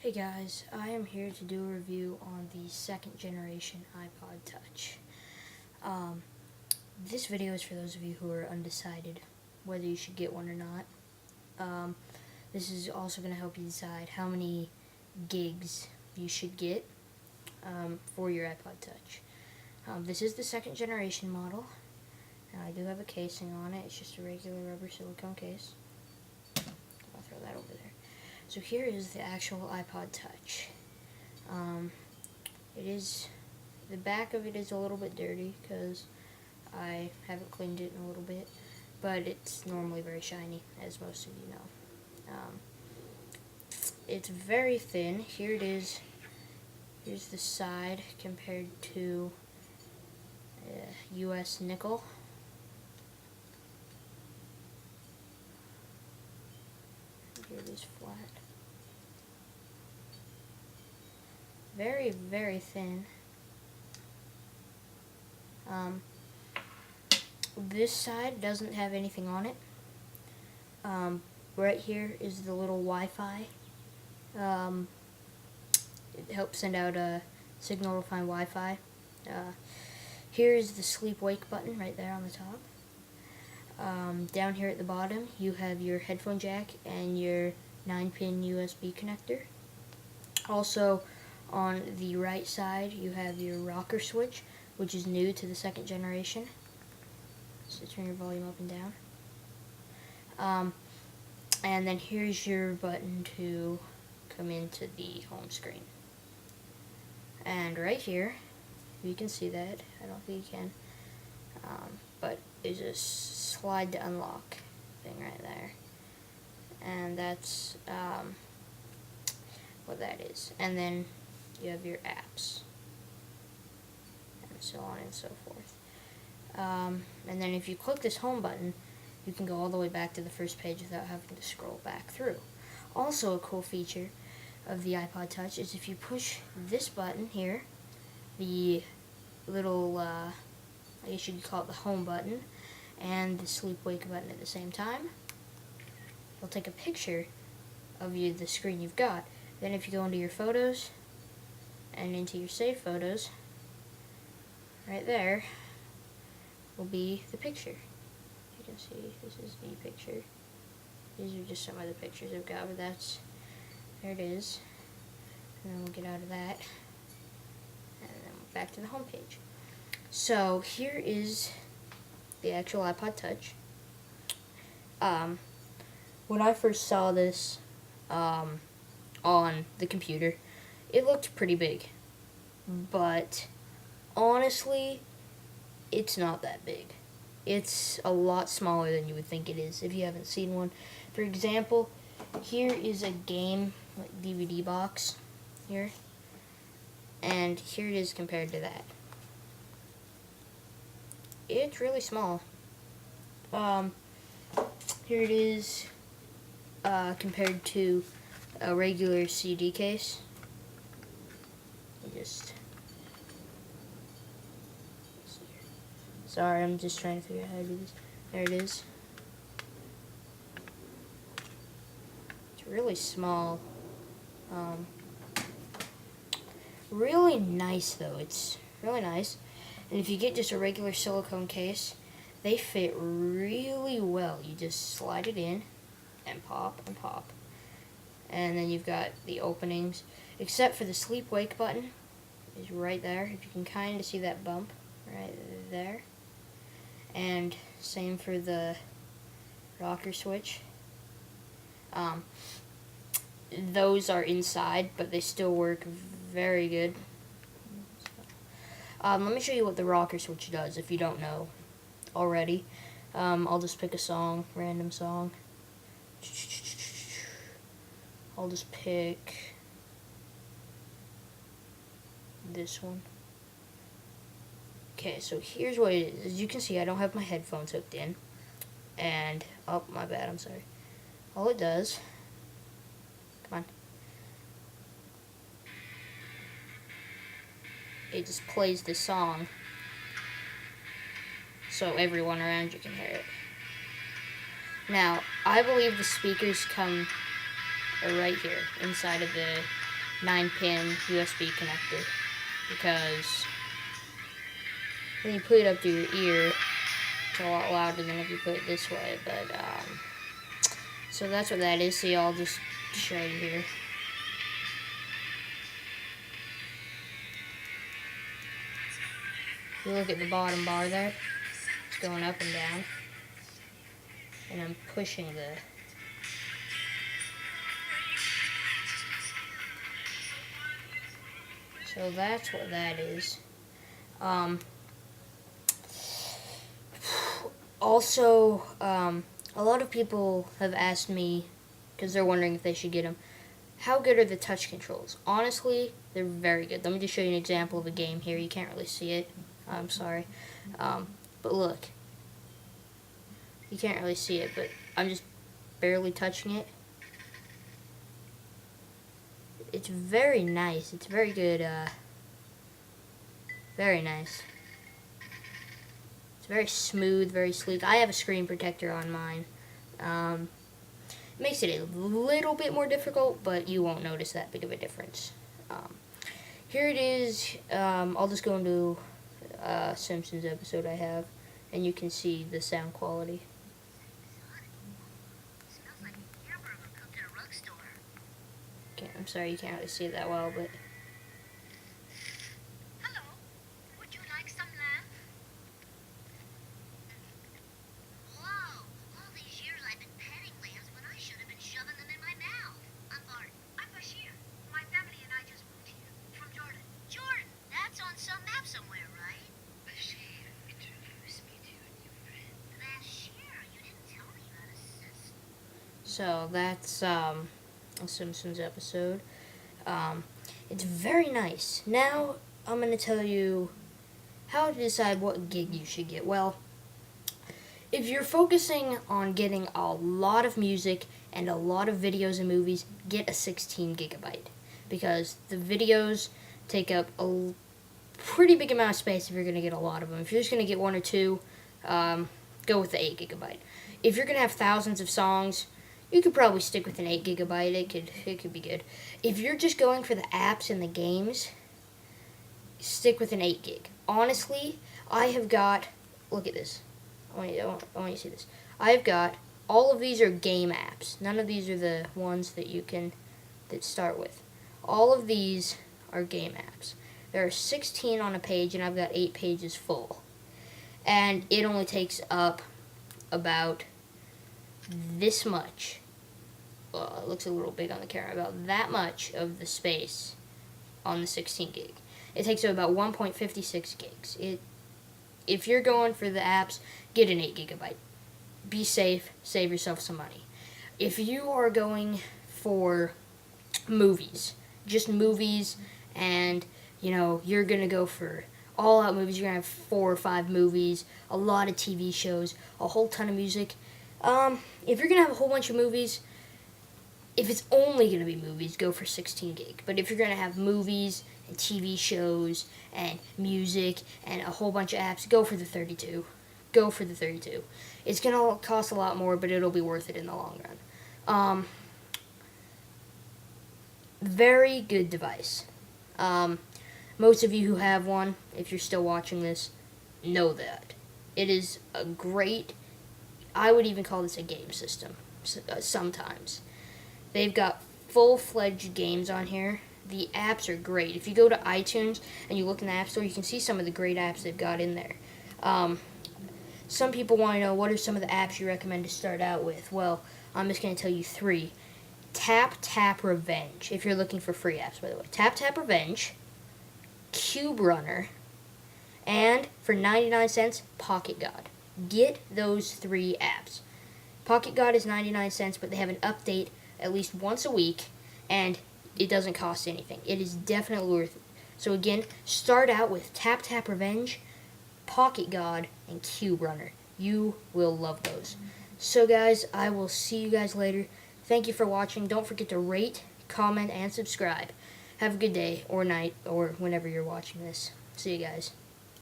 Hey guys, I am here to do a review on the second generation iPod Touch. This video is for those of you who are undecided whether you should get one or not. This is also going to help you decide how many gigs you should get for your iPod Touch. This is the second generation model. I do have a casing on it. It's just a regular rubber silicone case. I'll throw that over there. So here is the actual iPod Touch. The back of it is a little bit dirty because I haven't cleaned it in a little bit, but it's normally very shiny, as most of you know. It's very thin. Here it is. Here's the side compared to US nickel. Here it is flat. Very, very thin. This side doesn't have anything on it. Right here is the little Wi-Fi. It helps send out a signal to find Wi-Fi. Here is the sleep-wake button right there on the top. Down here at the bottom, you have your headphone jack and your 9-pin USB connector. Also, on the right side, you have your rocker switch, which is new to the second generation. So turn your volume up and down. And then here's your button to come into the home screen. And right here, you can see that. I don't think you can. But there's a slide to unlock thing right there. And that's what that is. And then you have your apps. And so on and so forth. And then if you click this home button, you can go all the way back to the first page without having to scroll back through. Also a cool feature of the iPod Touch is if you push this button here, the little, I guess you could call it the home button, and the sleep-wake button at the same time, it'll take a picture of the screen you've got. Then if you go into your photos, and into your saved photos, right there will be the picture. You can see this is the picture. These are just some of the pictures I've got, but there it is. And then we'll get out of that, and then back to the home page. So here is the actual iPod Touch. When I first saw this on the computer, it looked pretty big, but honestly, it's not that big. It's a lot smaller than you would think it is if you haven't seen one. For example, here is a game DVD box here, and here it is compared to that. It's really small. Here it is compared to a regular CD case. Sorry, I'm just trying to figure out how to do this. There it is. It's really small. Really nice though. It's really nice. And if you get just a regular silicone case, they fit really well. You just slide it in and pop and pop. And then you've got the openings, except for the sleep-wake button is right there. If you can kind of see that bump right there. And same for the rocker switch. Those are inside, but they still work very good. Let me show you what the rocker switch does if you don't know already. I'll just pick a song, random song. I'll just pick this one. Okay, so here's what it is. As you can see, I don't have my headphones hooked in. And, oh, my bad, I'm sorry. All it does, come on. It just plays the song so everyone around you can hear it. Now, I believe the speakers come right here, inside of the 9-pin USB connector, because when you put it up to your ear, it's a lot louder than if you put it this way. But so that's what that is. So I'll just show you here. You look at the bottom bar there, it's going up and down, and I'm pushing the so that's what that is. Also, a lot of people have asked me, because they're wondering if they should get them, how good are the touch controls? Honestly, they're very good. Let me just show you an example of a game here. You can't really see it. I'm sorry. But look. You can't really see it, but I'm just barely touching it. It's very nice. It's very good. Very nice. It's very smooth, very sleek. I have a screen protector on mine. It makes it a little bit more difficult, but you won't notice that big of a difference. Here it is. I'll just go into a Simpsons episode I have, and you can see the sound quality. Okay, I'm sorry you can't really see it that well, but... So that's a Simpsons episode. It's very nice. Now I'm going to tell you how to decide what gig you should get. Well, if you're focusing on getting a lot of music and a lot of videos and movies, get a 16 gigabyte. Because the videos take up a pretty big amount of space if you're going to get a lot of them. If you're just going to get one or two, go with the 8 gigabyte. If you're going to have thousands of songs, you could probably stick with an 8 gigabyte. It could be good. If you're just going for the apps and the games, stick with an 8 gig. Honestly, I have got, look at this. I want you to see this. I've got, all of these are game apps. None of these are the ones that you can, that start with. All of these are game apps. There are 16 on a page, and I've got 8 pages full. And it only takes up about this much. Well, it looks a little big on the camera. About that much of the space on the 16 gig. It takes up about 1.56 gigs. If you're going for the apps, get an 8 gigabyte. Be safe. Save yourself some money. If you are going for movies, just movies, and you're gonna go for all-out movies, you're gonna have 4 or 5 movies, a lot of TV shows, a whole ton of music. If you're gonna have a whole bunch of movies, if it's only gonna be movies, go for 16 gig. But if you're gonna have movies and TV shows and music and a whole bunch of apps, go for the 32. Go for the 32. It's gonna cost a lot more, but it'll be worth it in the long run. Very good device. Most of you who have one, if you're still watching this, know that. It is a great, I would even call this a game system sometimes. They've got full-fledged games on here. The apps are great. If you go to iTunes and you look in the App Store, you can see some of the great apps they've got in there. Some people want to know, what are some of the apps you recommend to start out with? Well, I'm just going to tell you 3. Tap Tap Revenge, if you're looking for free apps, by the way. Tap Tap Revenge, Cube Runner, and for 99 cents, Pocket God. Get those 3 apps. Pocket God is 99 cents, but they have an update at least once a week, and it doesn't cost anything. It is definitely worth it. So again, start out with Tap Tap Revenge, Pocket God, and Cube Runner. You will love those. So guys, I will see you guys later. Thank you for watching. Don't forget to rate, comment, and subscribe. Have a good day or night or whenever you're watching this. See you guys.